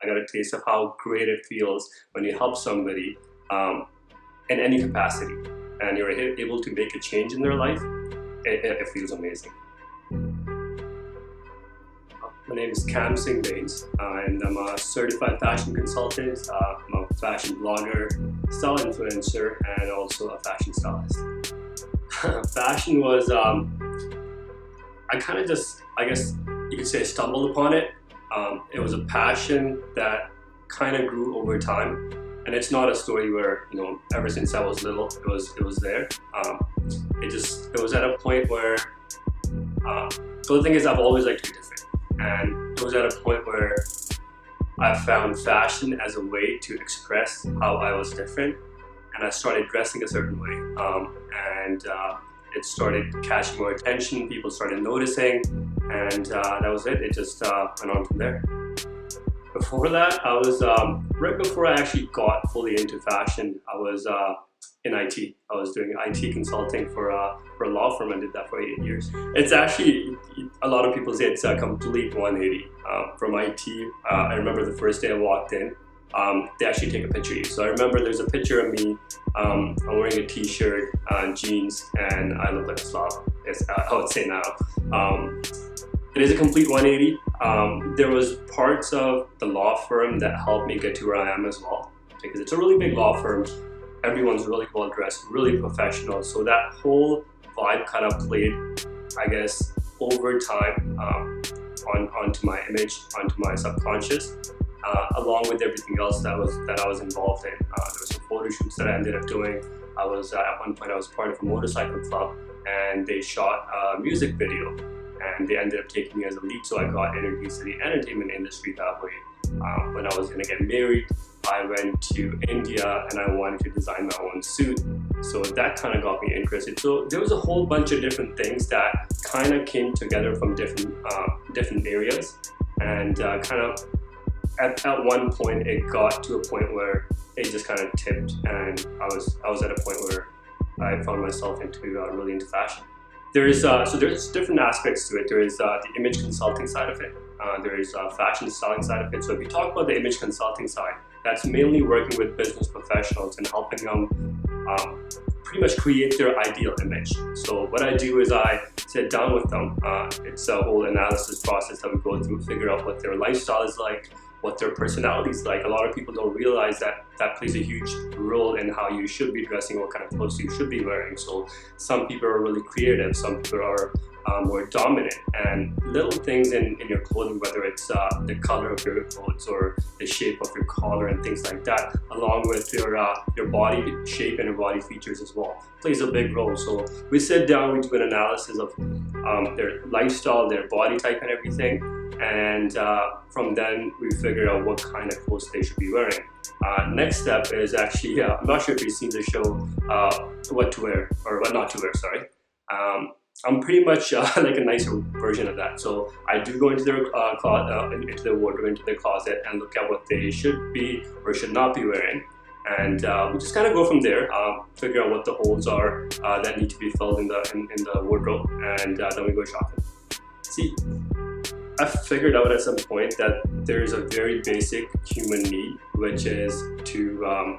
I got a taste of how great it feels when you help somebody in any capacity and you're able to make a change in their life. It feels amazing. My name is Kam Bains, and I'm a certified fashion consultant. I'm a fashion blogger, style influencer, and also a fashion stylist. Fashion was, I kind of just, I guess you could say, stumbled upon it. It was a passion that kind of grew over time, and it's not a story where, you know, ever since I was little, it was there. It was at a point where, so the thing is, I've always liked to be different, and it was at a point where I found fashion as a way to express how I was different, and I started dressing a certain way, and it started catching more attention. People started noticing, and that was it. It just went on from there. Before that, I was right before I actually got fully into fashion, I was in IT. I was doing IT consulting for a law firm. I did that for 8 years. It's actually, a lot of people say it's a complete 180 from IT. I remember the first day I walked in, they actually take a picture of you. So I remember there's a picture of me. I'm wearing a t-shirt, jeans, and I look like a slob. I would say now. It is a complete 180. There was parts of the law firm that helped me get to where I am as well, because it's a really big law firm. Everyone's really well dressed, really professional. So that whole vibe kind of played, I guess, over time onto my image, onto my subconscious, along with everything else that I was involved in. There were some photo shoots that I ended up doing. I was at one point I was part of a motorcycle club, and they shot a music video, and they ended up taking me as a lead. So I got introduced to the entertainment industry that way. When I was gonna get married, I went to India and I wanted to design my own suit. So that kind of got me interested. So there was a whole bunch of different things that kind of came together from different areas. And kind of at one point, it got to a point where it just kind of tipped, and I was at a point where I found myself really into fashion. There's different aspects to it. There is the image consulting side of it. There is fashion styling side of it. So if you talk about the image consulting side, that's mainly working with business professionals and helping them pretty much create their ideal image. So what I do is I sit down with them. It's a whole analysis process that we go through, figure out what their lifestyle is like, what their personality is like. A lot of people don't realize that plays a huge role in how you should be dressing, what kind of clothes you should be wearing. So some people are really creative, some people are more dominant, and little things in your clothing, whether it's the color of your clothes or the shape of your collar and things like that, along with your body shape and your body features as well, plays a big role. So we sit down, we do an analysis of their lifestyle, their body type and everything, and from then we figure out what kind of clothes they should be wearing. Next step is actually, I'm not sure if you've seen the show What to Wear, or What Not to Wear, sorry. I'm pretty much like a nicer version of that. So I do go into their into their wardrobe, into their closet, and look at what they should be or should not be wearing. And we just kind of go from there, figure out what the holes are that need to be filled in the wardrobe, and then we go shopping. See, I figured out at some point that there is a very basic human need, which is to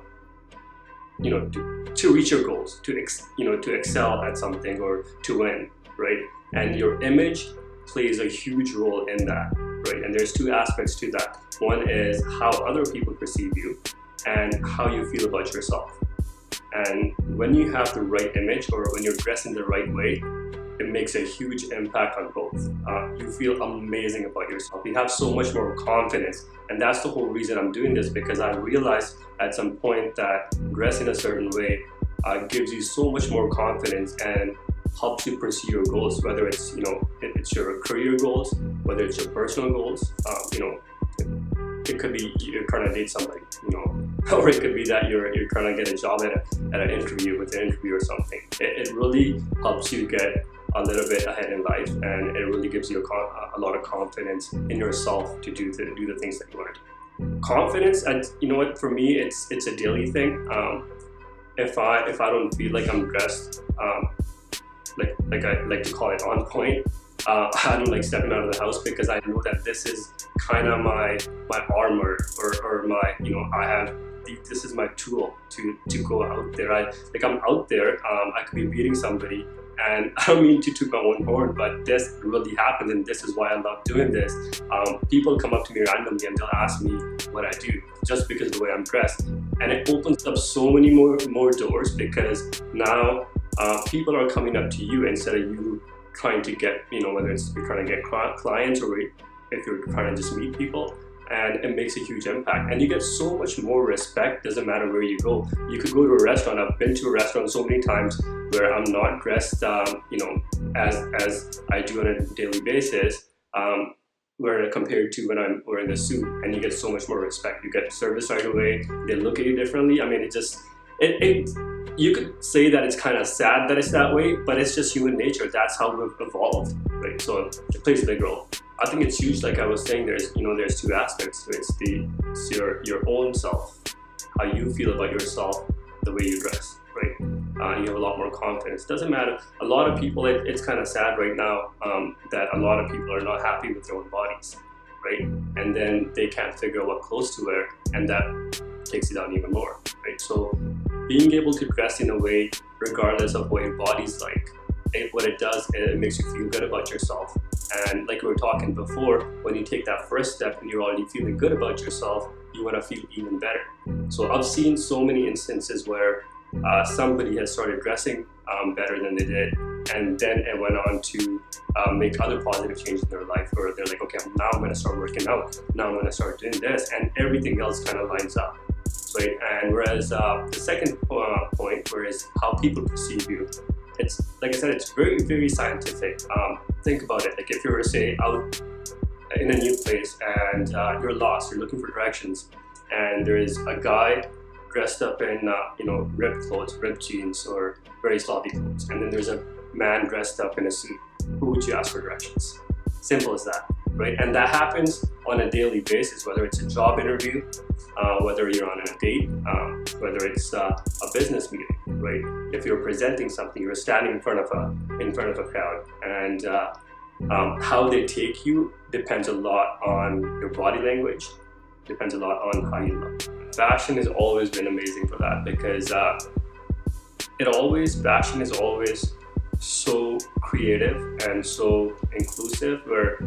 to reach your goals, to excel at something or to win, right? And your image plays a huge role in that, right? And there's two aspects to that. One is how other people perceive you, and how you feel about yourself. And when you have the right image, or when you're dressed in the right way, it makes a huge impact on both. You feel amazing about yourself. You have so much more confidence. And that's the whole reason I'm doing this, because I realized at some point that dressing a certain way gives you so much more confidence and helps you pursue your goals, whether it's, it's your career goals, whether it's your personal goals. It could be you're trying to date somebody, or it could be that you're trying to get a job at an interview with an interview or something. It really helps you get a little bit ahead in life, and it really gives you a lot of confidence in yourself to do the things that you want to do. Confidence, and for me, it's a daily thing. If I don't feel like I'm dressed, like I like to call it on point, I don't like stepping out of the house because I know that this is kind of my armor, or my, this is my tool to go out there. I'm out there, I could be meeting somebody, and I don't mean to toot my own horn, but this really happens, and this is why I love doing this. People come up to me randomly and they'll ask me what I do just because of the way I'm dressed, and it opens up so many more doors, because now people are coming up to you instead of you trying to get, whether it's you're trying to get clients or if you're trying to just meet people. And it makes a huge impact, and you get so much more respect. Doesn't matter where you go. You could go to a restaurant. I've been to a restaurant so many times where I'm not dressed, as I do on a daily basis, where compared to when I'm wearing a suit, and you get so much more respect. You get service right away. They look at you differently. I mean, you could say that it's kind of sad that it's that way, but it's just human nature. That's how we've evolved, right? So it plays a big role. I think it's huge. Like I was saying, there's two aspects. It's your own self, how you feel about yourself, the way you dress, right? You have a lot more confidence. Doesn't matter. A lot of people, it's kind of sad right now that a lot of people are not happy with their own bodies, right? And then they can't figure out what clothes to wear, and that takes it down even more, right? So being able to dress in a way, regardless of what your body's like, what it does, it makes you feel good about yourself. And like we were talking before, when you take that first step and you're already feeling good about yourself, you want to feel even better. So I've seen so many instances where somebody has started dressing better than they did, and then it went on to make other positive changes in their life, where they're like, okay, now I'm going to start working out, now I'm going to start doing this, and everything else kind of lines up, right? And whereas the second point, whereas how people perceive you, it's like I said, it's very, very scientific. Think about it. Like if you're, say, out in a new place and you're lost, you're looking for directions, and there is a guy dressed up in ripped clothes, ripped jeans, or very sloppy clothes, and then there's a man dressed up in a suit. Who would you ask for directions? Simple as that, right? And that happens on a daily basis, whether it's a job interview, whether you're on a date, whether it's a business meeting, right? If you're presenting something, you're standing in front of a crowd, and how they take you depends a lot on your body language, depends a lot on how you look. Fashion has always been amazing for that, because fashion is always so creative and so inclusive, where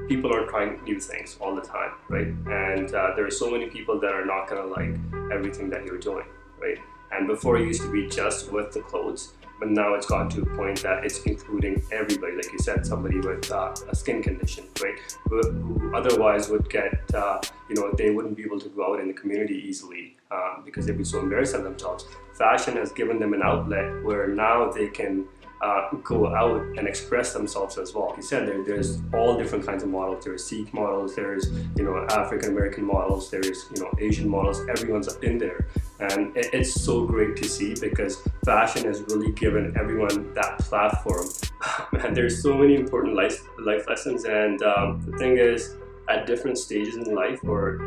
people are trying new things all the time, right? And there are so many people that are not gonna like everything that you're doing, right? And before it used to be just with the clothes, but now it's gotten to a point that it's including everybody. Like you said, somebody with a skin condition, right? Who otherwise would get, they wouldn't be able to go out in the community easily because they'd be so embarrassed of themselves. Fashion has given them an outlet where now they can go out and express themselves as well. Like you said, there's all different kinds of models. There's Sikh models, there's African American models, there's Asian models. Everyone's in there, and it's so great to see, because fashion has really given everyone that platform. And there's so many important life lessons, and the thing is, at different stages in life, or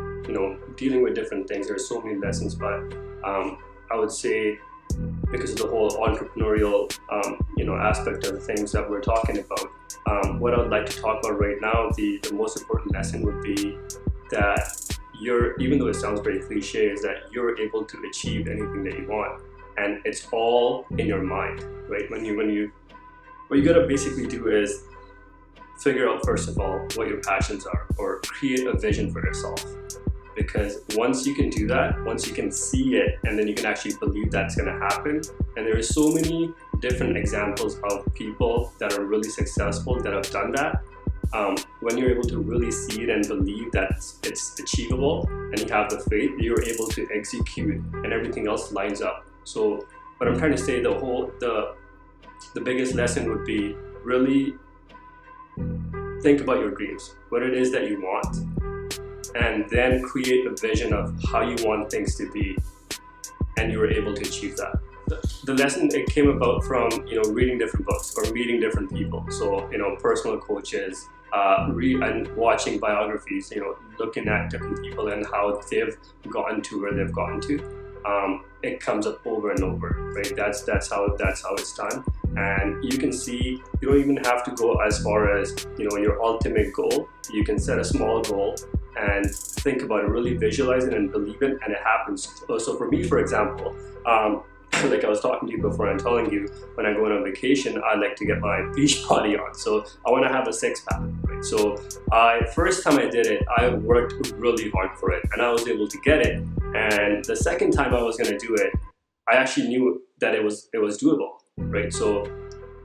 dealing with different things, there's so many lessons. But I would say, because of the whole entrepreneurial aspect of the things that we're talking about, what I would like to talk about right now, the most important lesson would be that even though it sounds very cliche, is that you're able to achieve anything that you want, and it's all in your mind, right? What you gotta basically do is figure out, first of all, what your passions are, or create a vision for yourself. Because once you can do that, once you can see it, and then you can actually believe that's going to happen. And there are so many different examples of people that are really successful that have done that. When you're able to really see it and believe that it's achievable, and you have the faith, you're able to execute, and everything else lines up. So what I'm trying to say, the biggest lesson would be really think about your dreams, what it is that you want, and then create a vision of how you want things to be, and you were able to achieve that. The lesson, it came about from reading different books or meeting different people. So personal coaches, and watching biographies, looking at different people and how they've gotten to where they've gotten to. it comes up over and over, right? That's how it's done. And you can see, you don't even have to go as far as, you know, your ultimate goal. You can set a small goal and think about it, really visualize it and believe it, and it happens. So for me, for example, like I was talking to you before, I'm telling you, when I go on a vacation, I like to get my beach body on. So I want to have a six-pack, right? So first time I did it, I worked really hard for it, and I was able to get it. And the second time I was going to do it, I actually knew that it was doable, right? So,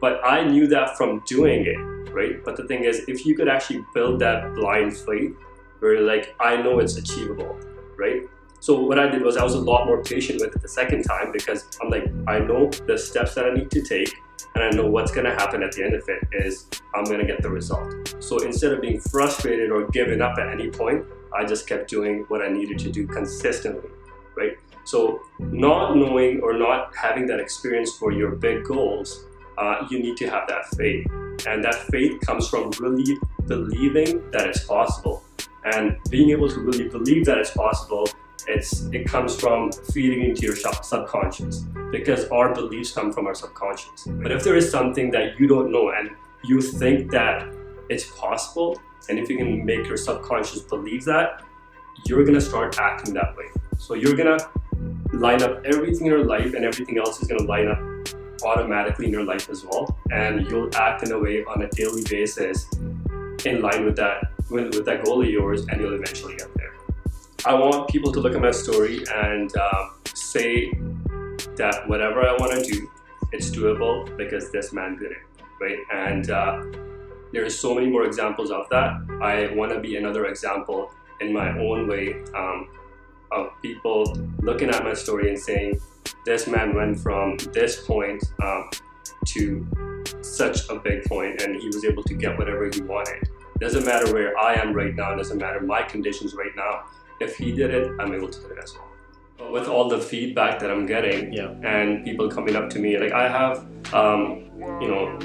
but I knew that from doing it, right? But the thing is, if you could actually build that blind faith, where like, I know it's achievable, right? So what I did was I was a lot more patient with it the second time, because I'm like, I know the steps that I need to take, and I know what's going to happen at the end of it is I'm going to get the result. So instead of being frustrated or giving up at any point, I just kept doing what I needed to do consistently, right? So not knowing or not having that experience for your big goals, you need to have that faith. And that faith comes from really believing that it's possible. And being able to really believe that it's possible, it comes from feeding into your subconscious, because our beliefs come from our subconscious. But if there is something that you don't know and you think that it's possible, and if you can make your subconscious believe that, you're gonna start acting that way. So you're gonna line up everything in your life, and everything else is gonna line up automatically in your life as well. And you'll act in a way on a daily basis in line with that goal of yours, and you'll eventually get there. I want people to look at my story and say that whatever I want to do, it's doable because this man did it, right? And there's so many more examples of that. I want to be another example in my own way of people looking at my story and saying, this man went from this point to such a big point, and he was able to get whatever he wanted. Doesn't matter where I am right now, doesn't matter my conditions right now. If he did it, I'm able to do it as well. With all the feedback that I'm getting, and people coming up to me, like I have, you know,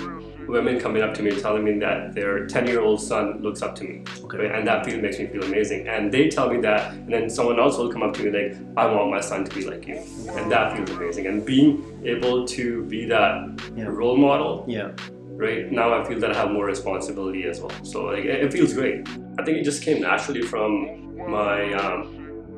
women coming up to me telling me that their 10-year-old son looks up to me, right? And that makes me feel amazing. And they tell me that, and then someone else will come up to me like, I want my son to be like you, and that feels amazing. And being able to be that role model, right now I feel that I have more responsibility as well. So like, it feels great. I think it just came naturally from my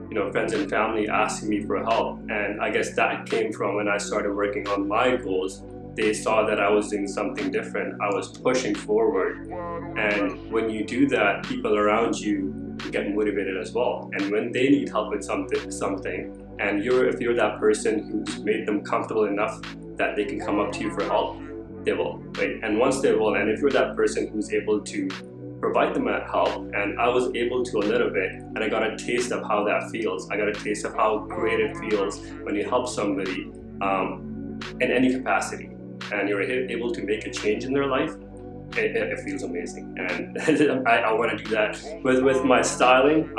you know, friends and family asking me for help, and I guess that came from when I started working on my goals. They saw that I was doing something different. I was pushing forward, and when you do that, people around you get motivated as well. And when they need help with something, and if you're that person who's made them comfortable enough that they can come up to you for help, they will, right? And once they will, and if you're that person who's able to provide them help, and I was able to a little bit, and I got a taste of how that feels. I got a taste of how great it feels when you help somebody in any capacity, and you're able to make a change in their life. It feels amazing, and I want to do that with my styling.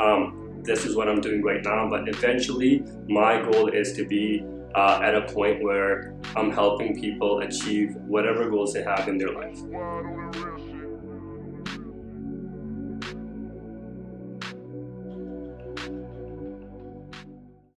This is what I'm doing right now, but eventually my goal is to be at a point where I'm helping people achieve whatever goals they have in their life.